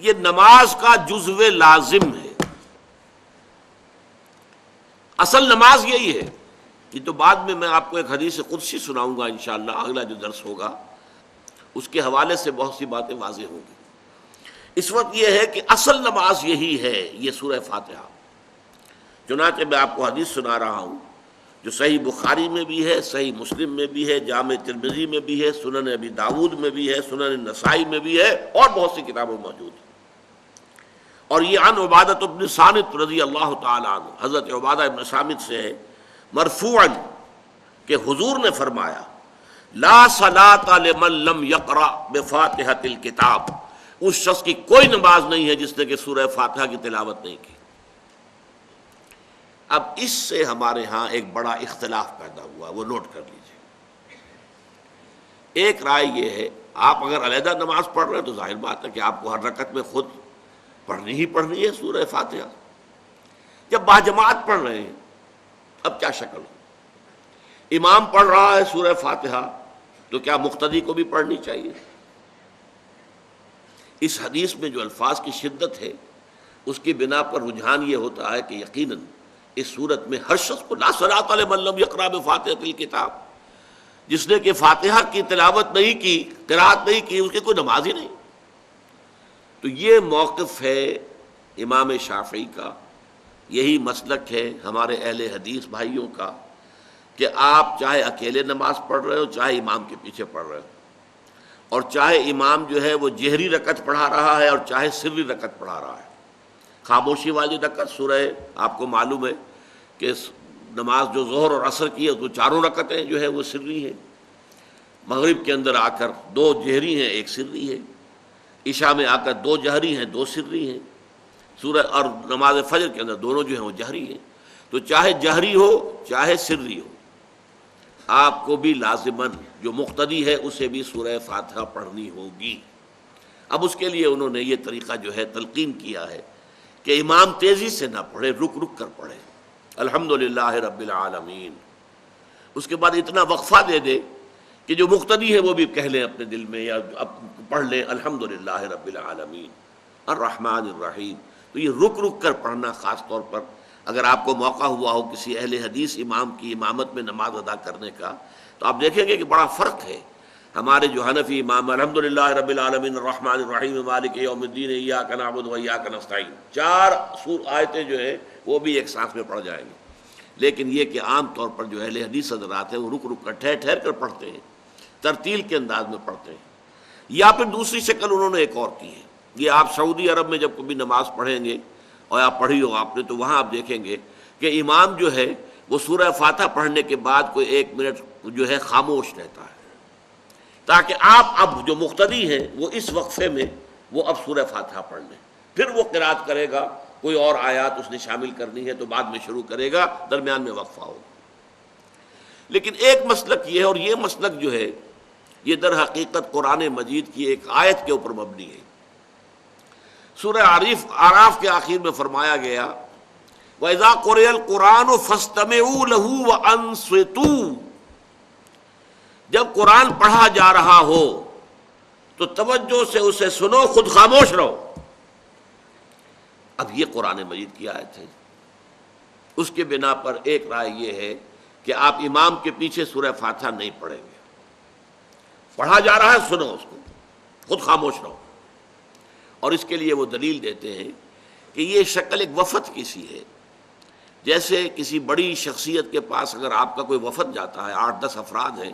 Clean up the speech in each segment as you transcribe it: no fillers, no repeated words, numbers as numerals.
یہ نماز کا جزو لازم ہے. اصل نماز یہی ہے. یہ تو بعد میں آپ کو ایک حدیث قدسی سناؤں گا انشاءاللہ، اگلا جو درس ہوگا اس کے حوالے سے بہت سی باتیں واضح ہوں گی. اس وقت یہ ہے کہ اصل نماز یہی ہے، یہ سورہ فاتحہ. چنانچہ میں آپ کو حدیث سنا رہا ہوں جو صحیح بخاری میں بھی ہے، صحیح مسلم میں بھی ہے، جامع ترمذی میں بھی ہے، سنن ابی داود میں بھی ہے، سنن نسائی میں بھی ہے، اور بہت سی کتابوں میں موجود ہے. اور یہ عن عبادۃ بن صامت رضی اللہ تعالی عنہ، حضرت عبادہ بن صامت سے ہے مرفوعا کہ حضور نے فرمایا لا صلاۃ لمن لم یقرأ بفاتحۃ الکتاب، اس شخص کی کوئی نماز نہیں ہے جس نے کہ سورہ فاتحہ کی تلاوت نہیں کی. اب اس سے ہمارے ہاں ایک بڑا اختلاف پیدا ہوا، وہ نوٹ کر لیجیے. ایک رائے یہ ہے آپ اگر علیحدہ نماز پڑھ رہے ہیں تو ظاہر بات ہے کہ آپ کو ہر رکعت میں خود پڑھنی ہی پڑھنی ہے سورہ فاتحہ. جب باجماعت پڑھ رہے ہیں اب کیا شکل ہو؟ امام پڑھ رہا ہے سورہ فاتحہ تو کیا مقتدی کو بھی پڑھنی چاہیے؟ اس حدیث میں جو الفاظ کی شدت ہے اس کی بنا پر رجحان یہ ہوتا ہے کہ یقیناً اس صورت میں ہر شخص کو لا صلاۃ لمن لم یقرأ بفاتحۃ الکتاب، جس نے کہ فاتحہ کی تلاوت نہیں کی، قرأت نہیں کی، اس کی کوئی نماز ہی نہیں. تو یہ موقف ہے امام شافعی کا، یہی مسلک ہے ہمارے اہل حدیث بھائیوں کا کہ آپ چاہے اکیلے نماز پڑھ رہے ہو، چاہے امام کے پیچھے پڑھ رہے ہو، اور چاہے امام جو ہے وہ جہری رکعت پڑھا رہا ہے اور چاہے سری رکعت پڑھا رہا ہے. خاموشی والی رکعت سورہ آپ کو معلوم ہے کہ نماز جو ظہر اور عصر کی ہے تو چاروں رکعتیں جو ہے وہ سری ہیں. مغرب کے اندر آ کر دو جہری ہیں ایک سری ہے، عشاء میں آ کر دو جہری ہیں دو سری ہیں، سورہ اور نماز فجر کے اندر دونوں جو ہیں وہ جہری ہیں. تو چاہے جہری ہو چاہے سری ہو آپ کو بھی لازماً جو مقتدی ہے اسے بھی سورہ فاتحہ پڑھنی ہوگی. اب اس کے لیے انہوں نے یہ طریقہ جو ہے تلقین کیا ہے کہ امام تیزی سے نہ پڑھے، رک رک کر پڑھے الحمدللہ رب العالمین. اس کے بعد اتنا وقفہ دے دے کہ جو مقتدی ہے وہ بھی کہہ لیں اپنے دل میں یا پڑھ لیں الحمدللہ رب العالمین الرحمن الرحیم. تو یہ رک رک کر پڑھنا، خاص طور پر اگر آپ کو موقع ہوا ہو کسی اہل حدیث امام کی امامت میں نماز ادا کرنے کا تو آپ دیکھیں گے کہ بڑا فرق ہے. ہمارے جو حنفی امام الحمدللہ رب العالمین الرحمن الرحیم مالک یوم الدین ایاک نعبد و ایاک نستعین، 4 آیتیں جو ہیں وہ بھی ایک سانس میں پڑھ جائیں گے. لیکن یہ کہ عام طور پر جو اہل حدیث حضرات ہیں وہ رک رک کر ٹھہر ٹھہر کر پڑھتے ہیں، ترتیل کے انداز میں پڑھتے ہیں. یا پھر دوسری شکل انہوں نے ایک اور کی ہے. یہ آپ سعودی عرب میں جب کبھی نماز پڑھیں گے اور آپ پڑھی ہو آپ نے تو وہاں آپ دیکھیں گے کہ امام جو ہے وہ سورہ فاتحہ پڑھنے کے بعد کوئی 1 منٹ جو ہے خاموش رہتا ہے تاکہ آپ اب جو مقتدی ہیں وہ اس وقفے میں وہ اب سورہ فاتحہ پڑھ لیں. پھر وہ قرات کرے گا، کوئی اور آیات اس نے شامل کرنی ہے تو بعد میں شروع کرے گا، درمیان میں وقفہ ہوگا. لیکن ایک مسلک یہ ہے، اور یہ مسلک جو ہے یہ در حقیقت قرآن مجید کی ایک آیت کے اوپر مبنی ہے. سورہ اعراف کے آخر میں فرمایا گیا وَإِذَا قُرِئَ الْقُرْآنُ فَاسْتَمِعُوا لَهُ وَأَنصِتُوا، جب قرآن پڑھا جا رہا ہو تو توجہ سے اسے سنو، خود خاموش رہو. اب یہ قرآن مجید کی آیت ہے. اس کے بنا پر ایک رائے یہ ہے کہ آپ امام کے پیچھے سورہ فاتحہ نہیں پڑھیں گے. پڑھا جا رہا ہے سنو اس کو، خود خاموش رہو. اور اس کے لیے وہ دلیل دیتے ہیں کہ یہ شکل ایک وفد کی سی ہے. جیسے کسی بڑی شخصیت کے پاس اگر آپ کا کوئی وفد جاتا ہے، 8-10 افراد ہیں،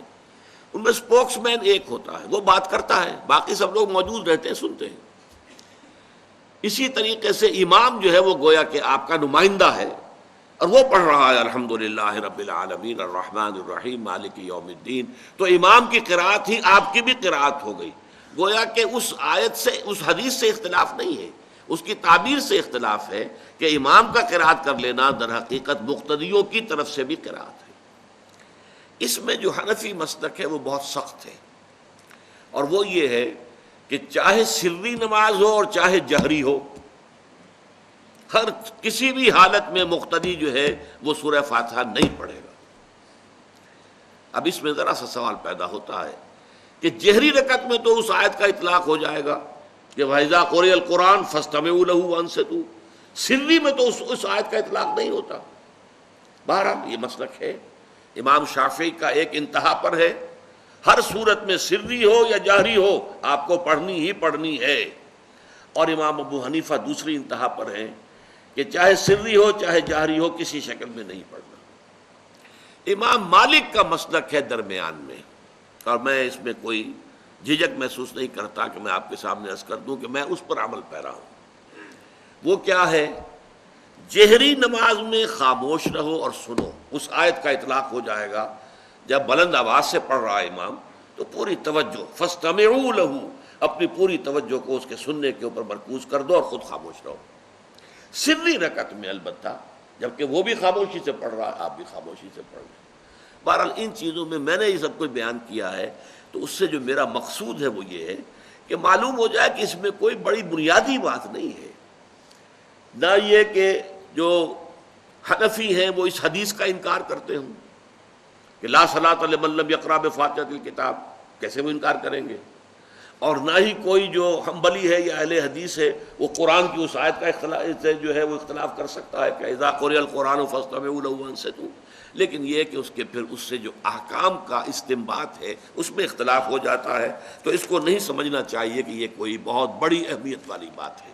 ان میں اسپوکس مین ایک ہوتا ہے، وہ بات کرتا ہے، باقی سب لوگ موجود رہتے ہیں، سنتے ہیں. اسی طریقے سے امام جو ہے وہ گویا کہ آپ کا نمائندہ ہے اور وہ پڑھ رہا ہے الحمدللہ رب العالمین الرحمن الرحیم مالک یوم الدین. تو امام کی قرأت ہی آپ کی بھی قرأت ہو گئی. گویا کہ اس آیت سے، اس حدیث سے اختلاف نہیں ہے، اس کی تعبیر سے اختلاف ہے کہ امام کا قرأت کر لینا در حقیقت مقتدیوں کی طرف سے بھی قرأت ہے. اس میں جو حنفی مسلک ہے وہ بہت سخت ہے، اور وہ یہ ہے کہ چاہے سری نماز ہو اور چاہے جہری ہو، ہر کسی بھی حالت میں مقتدی جو ہے وہ سورہ فاتحہ نہیں پڑھے گا. اب اس میں ذرا سا سوال پیدا ہوتا ہے کہ جہری رکعت میں تو اس آیت کا اطلاق ہو جائے گا کہ وَإِذَا قُرِئَ الْقُرْآنُ فَاسْتَمِعُوا لَهُ وَأَنصِتُوا، سری میں تو اس آیت کا اطلاق نہیں ہوتا۔ بہرحال یہ مسلک ہے، امام شافعی کا ایک انتہا پر ہے، ہر صورت میں سری ہو یا جہری ہو آپ کو پڑھنی ہی پڑھنی ہے، اور امام ابو حنیفہ دوسری انتہا پر ہیں کہ چاہے سری ہو چاہے جہری ہو کسی شکل میں نہیں پڑھنا۔ امام مالک کا مسلک ہے درمیان میں، اور میں اس میں کوئی جھجک محسوس نہیں کرتا کہ میں آپ کے سامنے عرض کر دوں کہ میں اس پر عمل پیرا ہوں۔ وہ کیا ہے؟ جہری نماز میں خاموش رہو اور سنو، اس آیت کا اطلاق ہو جائے گا جب بلند آواز سے پڑھ رہا ہے امام تو پوری توجہ، فاستمعوا لہ، اپنی پوری توجہ کو اس کے سننے کے اوپر مرکوز کر دو اور خود خاموش رہو۔ سری رکعت میں البتہ جبکہ وہ بھی خاموشی سے پڑھ رہا ہے آپ بھی خاموشی سے پڑھ رہے ہیں۔ بہرحال ان چیزوں میں میں نے یہ سب کچھ بیان کیا ہے تو اس سے جو میرا مقصود ہے وہ یہ ہے کہ معلوم ہو جائے کہ اس میں کوئی بڑی بنیادی بات نہیں ہے، نہ یہ کہ جو حنفی ہیں وہ اس حدیث کا انکار کرتے ہوں کہ لا صلاۃ لمن لم یقرأ بفاتحۃ الکتاب، کیسے وہ انکار کریں گے، اور نہ ہی کوئی جو حنبلی ہے یا اہل حدیث ہے وہ قرآن کی اس آیت کا اختلاف سے جو ہے وہ اختلاف کر سکتا ہے کہ اذا قرئ القرآن فاستمعوا لہ وانصتوا، لیکن یہ کہ اس کے پھر اس سے جو احکام کا استنباط ہے اس میں اختلاف ہو جاتا ہے، تو اس کو نہیں سمجھنا چاہیے کہ یہ کوئی بہت بڑی اہمیت والی بات ہے۔